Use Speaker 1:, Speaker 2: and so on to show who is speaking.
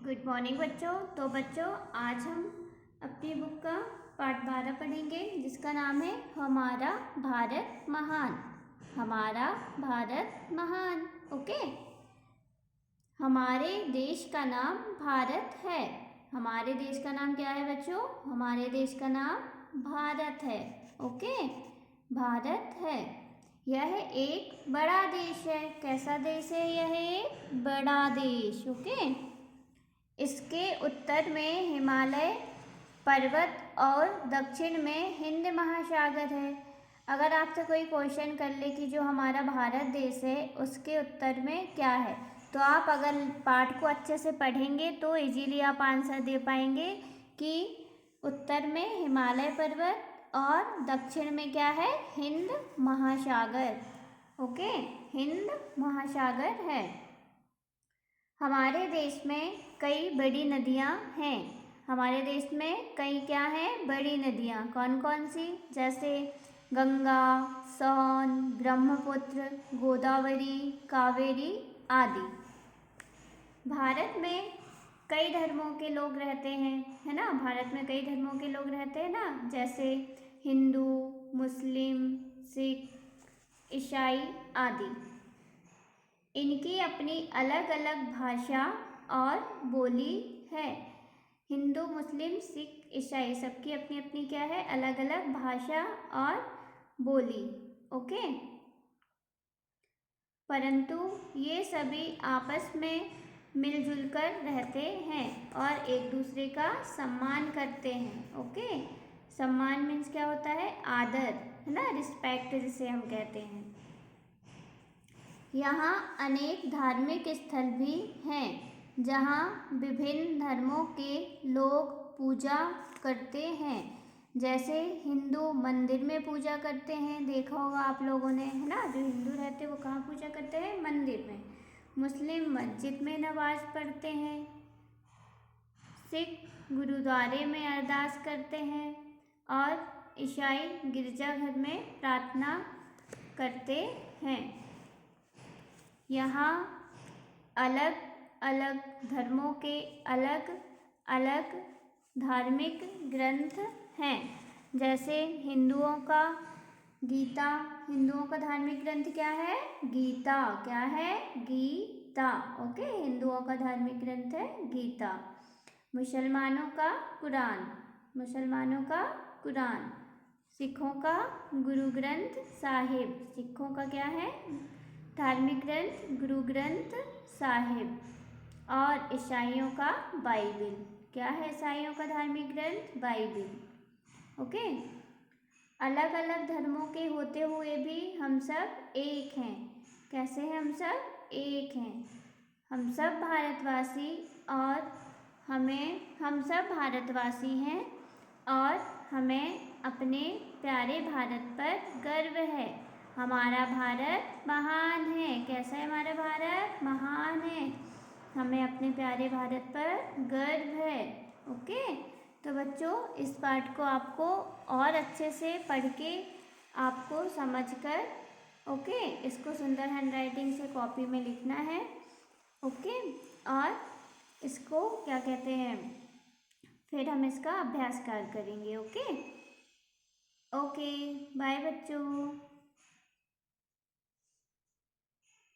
Speaker 1: Good morning बच्चों। तो बच्चों आज हम अपनी बुक का पाठ 12 पढ़ेंगे जिसका नाम है हमारा भारत महान। हमारा भारत महान। ओके। हमारे देश का नाम भारत है। हमारे देश का नाम क्या है बच्चों? हमारे देश का नाम भारत है। ओके, भारत है। यह एक बड़ा देश है। कैसा देश है? यह एक बड़ा देश। ओके। इसके उत्तर में हिमालय पर्वत और दक्षिण में हिंद महासागर है। अगर आपसे कोई क्वेश्चन कर ले कि जो हमारा भारत देश है उसके उत्तर में क्या है, तो आप अगर पाठ को अच्छे से पढ़ेंगे तो इजीली आप आंसर दे पाएंगे कि उत्तर में हिमालय पर्वत और दक्षिण में क्या है? हिंद महासागर। ओके, हिंद महासागर है। हमारे देश में कई बड़ी नदियां हैं। हमारे देश में कई क्या हैं? बड़ी नदियां। कौन कौन सी? जैसे गंगा, सोन, ब्रह्मपुत्र, गोदावरी, कावेरी आदि। भारत में कई धर्मों के लोग रहते हैं, है ना? भारत में कई धर्मों के लोग रहते हैं ना, जैसे हिंदू, मुस्लिम, सिख, ईसाई आदि। इनकी अपनी अलग अलग भाषा और बोली है। हिंदू, मुस्लिम, सिख, ईसाई सबकी अपनी अपनी क्या है? अलग अलग भाषा और बोली। ओके। परंतु ये सभी आपस में मिलजुल कर रहते हैं और एक दूसरे का सम्मान करते हैं। ओके। सम्मान मीन्स क्या होता है? आदर, है ना? रिस्पेक्ट जिसे हम कहते हैं। यहाँ अनेक धार्मिक स्थल भी हैं जहाँ विभिन्न धर्मों के लोग पूजा करते हैं। जैसे हिंदू मंदिर में पूजा करते हैं, देखा होगा आप लोगों ने, है ना? जो हिंदू रहते हैं वो कहाँ पूजा करते हैं? मंदिर में। मुस्लिम मस्जिद में नमाज पढ़ते हैं। सिख गुरुद्वारे में अरदास करते हैं और ईसाई गिरजाघर में प्रार्थना करते हैं। यहाँ अलग अलग धर्मों के अलग अलग धार्मिक ग्रंथ हैं। जैसे हिंदुओं का गीता। हिंदुओं का धार्मिक ग्रंथ क्या है? गीता। क्या है? गीता। ओके, हिंदुओं का धार्मिक ग्रंथ है गीता। मुसलमानों का कुरान। मुसलमानों का कुरान। सिखों का गुरु ग्रंथ साहिब। सिखों का क्या है? धार्मिक ग्रंथ गुरु ग्रंथ साहिब। और ईसाइयों का बाइबिल। क्या है ईसाइयों का धार्मिक ग्रंथ? बाइबिल। ओके। अलग अलग धर्मों के होते हुए भी हम सब एक हैं। कैसे हैं हम सब? एक हैं। हम सब भारतवासी और हम सब भारतवासी हैं और हमें अपने प्यारे भारत पर गर्व है। हमारा भारत महान है। कैसा है हमारा भारत? महान है। हमें अपने प्यारे भारत पर गर्व है। ओके। तो बच्चों इस पाठ को आपको और अच्छे से पढ़ के आपको समझकर, ओके, इसको सुंदर हैंडराइटिंग से कॉपी में लिखना है। ओके। और इसको क्या कहते हैं, फिर हम इसका अभ्यास कार्य करेंगे। ओके। ओके, बाय बच्चों।